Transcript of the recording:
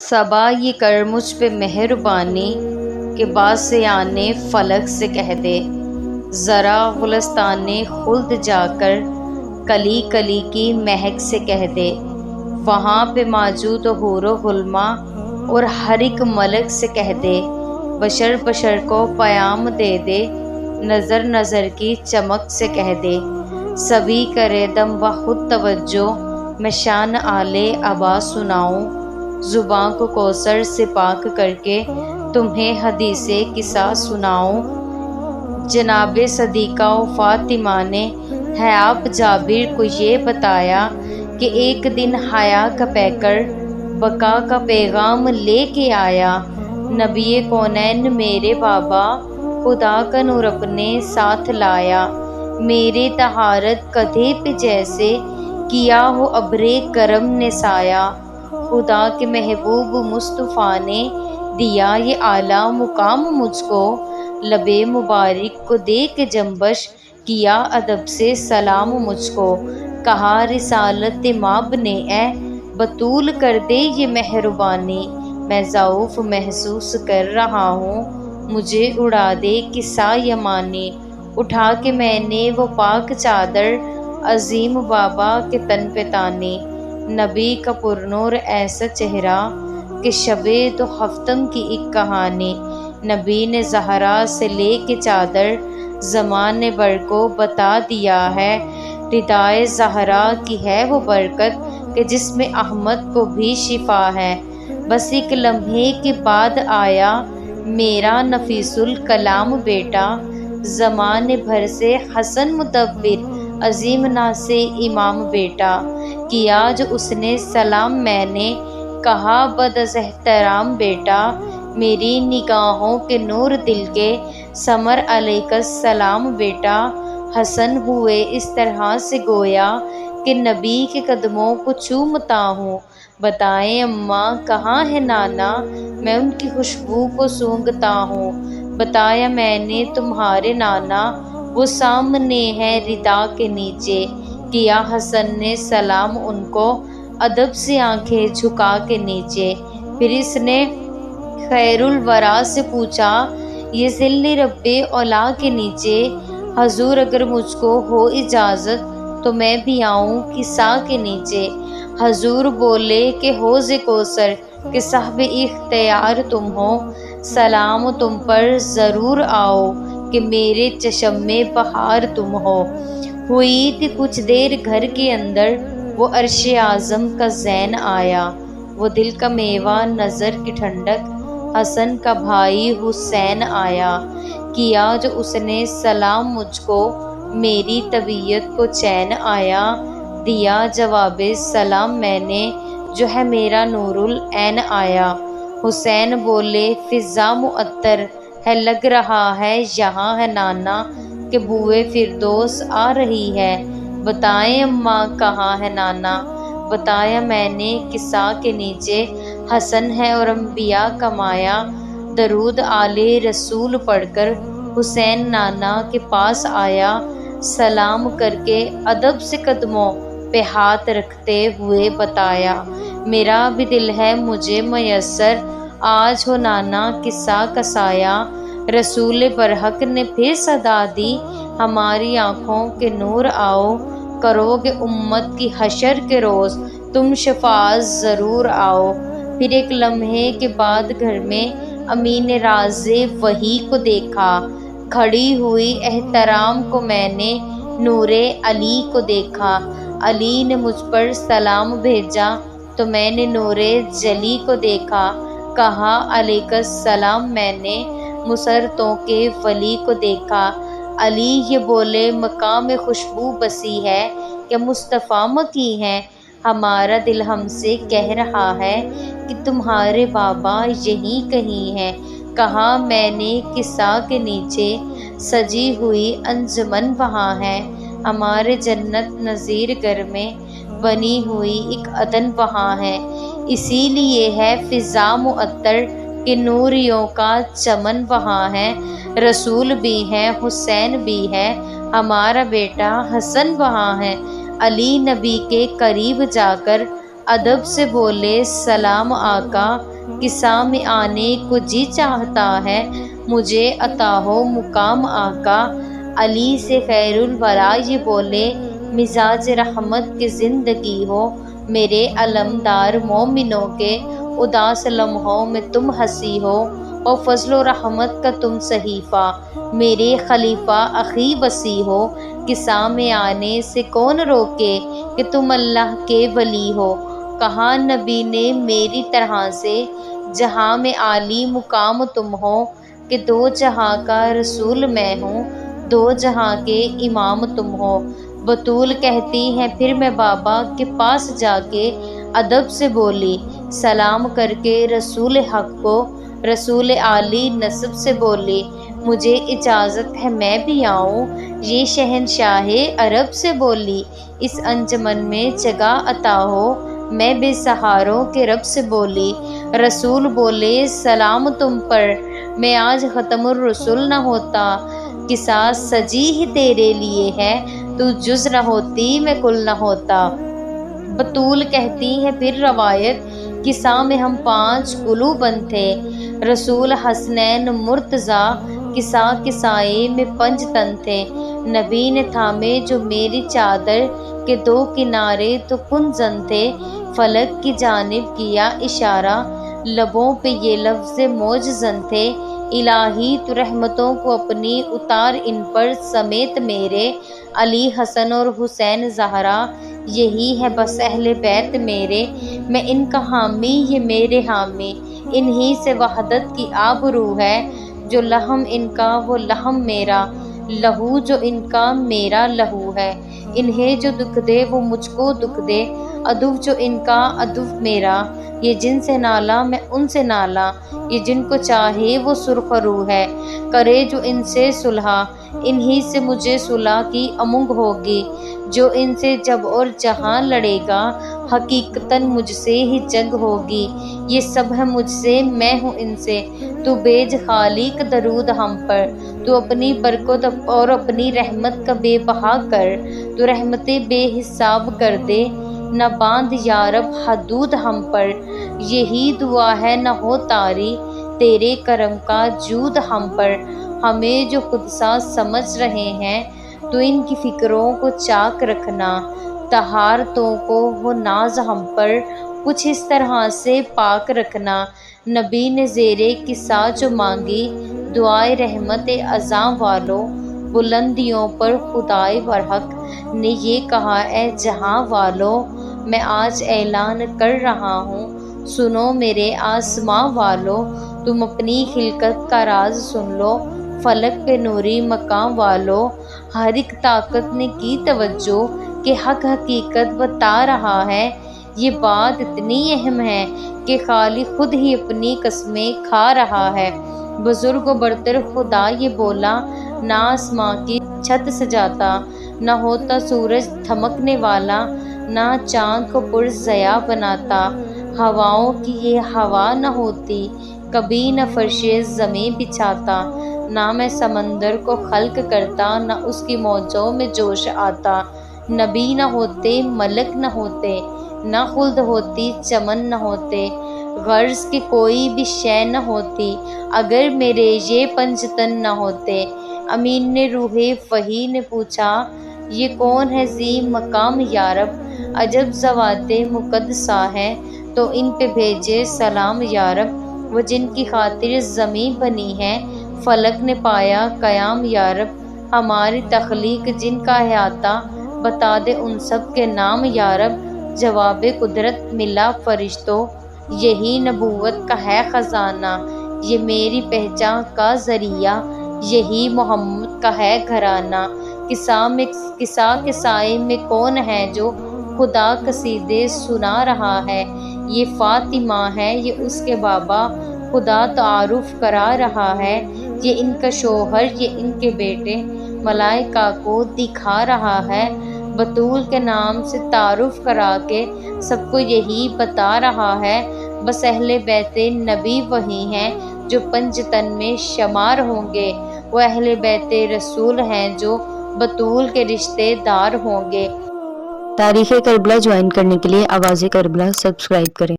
صبا یہ کر مجھ پہ مہربانی کہ باسیان فلک سے کہہ دے، ذرا گلستان خلد جا کر کلی کلی کی مہک سے کہہ دے، وہاں پہ موجود حور و غلماں اور ہر ایک ملک سے کہہ دے، بشر بشر کو پیام دے دے، نظر نظر کی چمک سے کہہ دے، سبھی کرے دم و خود توجہ، میں شان آل عبا سناؤں، زباں کو کوثر سے پاک کر کے تمہیں حدیث قصہ سناؤں۔ جناب صدیقہ و فاطمہ نے ہے آپ جابر کو یہ بتایا کہ ایک دن حیا کا پیکر بقا کا پیغام لے کے آیا، نبی کونین میرے بابا خدا کا نور اپنے ساتھ لایا، میرے طہارت کدھے پہ جیسے کیا ہو ابر کرم نے سایہ، خدا کے محبوب مصطفیٰ نے دیا یہ اعلیٰ مقام مجھ کو، لب مبارک کو دے کے جنبش کیا ادب سے سلام مجھ کو، کہا رسالت ماب نے اے بطول کر دے یہ مہربانی، میں ضعف محسوس کر رہا ہوں مجھے اڑا دے قصہ یمانی، اٹھا کے میں نے وہ پاک چادر عظیم بابا کے تن پہ تانی، نبی کا پرنور ایسا چہرہ کہ شب دو ہفتم کی ایک کہانی، نبی نے زہرا سے لے کے چادر زمان بھر کو بتا دیا ہے، ردائے زہرا کی ہے وہ برکت کہ جس میں احمد کو بھی شفا ہے، بس ایک لمحے کے بعد آیا میرا نفیس الکلام بیٹا، زمانے بھر سے حسن مدبر عظیم ناز امام بیٹا، کیا جو اس نے سلام میں نے کہا بدز احترام بیٹا، میری نگاہوں کے نور دل کے ثمر علیک السلام بیٹا، حسن ہوئے اس طرح سے گویا کہ نبی کے قدموں کو چومتا ہوں، بتائیں اماں کہاں ہے نانا، میں ان کی خوشبو کو سونگھتا ہوں، بتایا میں نے تمہارے نانا وہ سامنے ہے ردا کے نیچے، کیا حسن نے سلام ان کو ادب سے آنکھیں جھکا کے نیچے، پھر اس نے خیر الورا سے پوچھا یہ ظل رب اولا کے نیچے، حضور اگر مجھ کو ہو اجازت تو میں بھی آؤں قصہ کے نیچے، حضور بولے کہ حوض کوثر کہ صاحب اختیار تم ہو، سلام تم پر ضرور آؤ کہ میرے چشم میں بہار تم ہو، ہوئی تھی کچھ دیر گھر کے اندر وہ عرش اعظم کا زین آیا، وہ دل کا میوہ نظر کی ٹھنڈک حسن کا بھائی حسین آیا، کیا جو اس نے سلام مجھ کو میری طبیعت کو چین آیا، دیا جواب سلام میں نے جو ہے میرا نور العین آیا، حسین بولے فضا معطر ہے لگ رہا ہے یہاں ہے نانا کہ بوئے فردوس آ رہی ہے، بتائیں اماں کہاں ہے نانا، بتایا میں نے قصہ کے نیچے، حسن ہے اور انبیاء کا مایا، درود آل رسول پڑھ کر حسین نانا کے پاس آیا، سلام کر کے ادب سے قدموں پہ ہاتھ رکھتے ہوئے بتایا، میرا بھی دل ہے مجھے میسر آج ہو نانا قصہ کا سایہ، رسول برحق نے پھر صدا دی ہماری آنکھوں کے نور آؤ، کرو گے امت کی حشر کے روز تم شفاعت ضرور آؤ، پھر ایک لمحے کے بعد گھر میں امین راز وحی کو دیکھا، کھڑی ہوئی احترام کو میں نے نور علی کو دیکھا، علی نے مجھ پر سلام بھیجا تو میں نے نور جلی کو دیکھا، کہا علیک السلام میں نے مسرتوں کے ولی کو دیکھا، علی یہ بولے مقام خوشبو بسی ہے کہ مصطفیٰ مکی ہیں، ہمارا دل ہم سے کہہ رہا ہے کہ تمہارے بابا یہیں کہیں ہیں، کہا میں نے قصہ کے نیچے سجی ہوئی انجمن وہاں ہے، ہمارے جنت نظیر گھر میں بنی ہوئی ایک عدن وہاں ہے، اسی لیے ہے فضا معطر کہ نوریوں کا چمن وہاں ہے، رسول بھی ہیں حسین بھی ہے ہمارا بیٹا حسن وہاں ہے، علی نبی کے قریب جا کر ادب سے بولے سلام آقا، قصہ میں آنے کو جی چاہتا ہے، مجھے عطا ہو مقام آقا۔ علی سے خیر الورا یہ بولے، مزاج رحمت کی زندگی ہو، میرے علمدار مومنوں کے اداس لمحوں میں تم ہنسی ہو، اور فضل و رحمت کا تم صحیفہ، میرے خلیفہ اخی وصی ہو۔ قصہ میں آنے سے کون روکے کہ تم اللہ کے ولی ہو، کہا نبی نے میری طرح سے، جہاں میں عالی مقام تم ہو، کہ دو جہاں کا رسول میں ہوں، دو جہاں کے امام تم ہو۔ بطول کہتی ہیں پھر میں بابا کے پاس جا کے ادب سے بولی، سلام کر کے رسول حق کو، رسول عالی نسب سے بولی، مجھے اجازت ہے میں بھی آؤں، یہ شہنشاہ عرب سے بولی، اس انجمن میں جگہ عطا ہو، میں بے سہاروں کے رب سے بولی۔ رسول بولے سلام تم پر، میں آج ختم الرسل نہ ہوتا، قصہ سجی ہی تیرے لیے ہے، تو جز نہ ہوتی میں کل نہ ہوتا۔ بطول کہتی ہیں پھر روایت، قصہ میں ہم 5 کلو بند تھے، رسول حسنین مرتضیٰ، قصہ کے سائے میں 5 تن تھے، نبی نے تھامے جو میری چادر کے 2 کنارے تو کنزن تھے، فلک کی جانب کیا اشارہ، لبوں پہ یہ لفظ معجزن تھے، الہی تو رحمتوں کو اپنی اتار ان پر سمیت میرے، علی حسن اور حسین زہرا، یہی ہے بس اہل بیت میرے، میں ان کا حامی یہ میرے حامی، انہی سے وحدت کی آبرو ہے، جو لحم ان کا وہ لحم میرا، لہو جو ان کا میرا لہو ہے، انہیں جو دکھ دے وہ مجھ کو دکھ دے، عدو جو ان کا عدو میرا، یہ جن سے نالا میں ان سے نالا، یہ جن کو چاہے وہ سرخ رو ہے، کرے جو ان سے صلح، انہی سے مجھے صلح کی امنگ ہوگی، جو ان سے جب اور جہاں لڑے گا، حقیقتاً مجھ سے ہی جنگ ہوگی، یہ سب ہے مجھ سے میں ہوں ان سے، تو بیج خالق درود ہم پر، تو اپنی برکت اور اپنی رحمت کا بے بہا کر، تو رحمتیں بے حساب کر دے، نہ باندھ یا رب حدود ہم پر، یہی دعا ہے نہ ہو طاری تیرے کرم کا جود ہم پر، ہمیں جو خود سا سمجھ رہے ہیں تو ان کی فکروں کو چاک رکھنا، طہارتوں کو وہ ناز ہم پر کچھ اس طرح سے پاک رکھنا، نبی نے زیرے قصہ جو مانگی، دعائے رحمت عظام والو، بلندیوں پر خدائے برحق نے یہ کہا اے جہاں والو، میں آج اعلان کر رہا ہوں، سنو میرے آسماں والو، تم اپنی خلقت کا راز سن لو، فلک پہ نوری مقام والو، ہر ایک طاقت نے کی توجہ کہ حق حقیقت بتا رہا ہے، یہ بات اتنی اہم ہے کہ خالق خود ہی اپنی قسمیں کھا رہا ہے، بزرگ و برتر خدا یہ بولا، نہ آسماں کی چھت سجاتا، نہ ہوتا سورج دھمکنے والا، نہ چاند کو پرضیاء بناتا، ہواؤں کی یہ ہوا نہ ہوتی، کبھی نہ فرش زمیں بچھاتا، نہ میں سمندر کو خلق کرتا، نہ اس کی موجوں میں جوش آتا، نبی نہ ہوتے ملک نہ ہوتے، نہ خلد ہوتی چمن نہ ہوتے، غرض کہ کوئی بھی شے نہ ہوتی، اگر میرے یہ 5 تن نہ ہوتے۔ امین نے روح وحی نے پوچھا، یہ کون ہے ذی مقام یا رب، عجب ذوات مقدسہ ہے، تو ان پہ بھیجے سلام یا رب، وہ جن کی خاطر زمیں بنی ہے، فلک نے پایا قیام یا رب، ہماری تخلیق جن کا احاطہ، بتا دے ان سب کے نام یا رب، جواب قدرت ملا فرشتوں، یہی نبوت کا ہے خزانہ، یہ میری پہچان کا ذریعہ، یہی محمد کا ہے گھرانہ، قصہ کے سائے میں کون ہے جو خدا قصیدے سنا رہا ہے، یہ فاطمہ ہے یہ اس کے بابا، خدا تعارف کرا رہا ہے، یہ ان کا شوہر یہ ان کے بیٹے، ملائکہ کو دکھا رہا ہے، بطول کے نام سے تعارف کرا کے سب کو یہی بتا رہا ہے، بس اہل بیت نبی وہی ہیں جو 5 تن میں شمار ہوں گے، وہ اہل بیت رسول ہیں جو بطول کے رشتے دار ہوں گے۔ تاریخ کربلا جوائن کرنے کے لیے آواز کربلا سبسکرائب کریں۔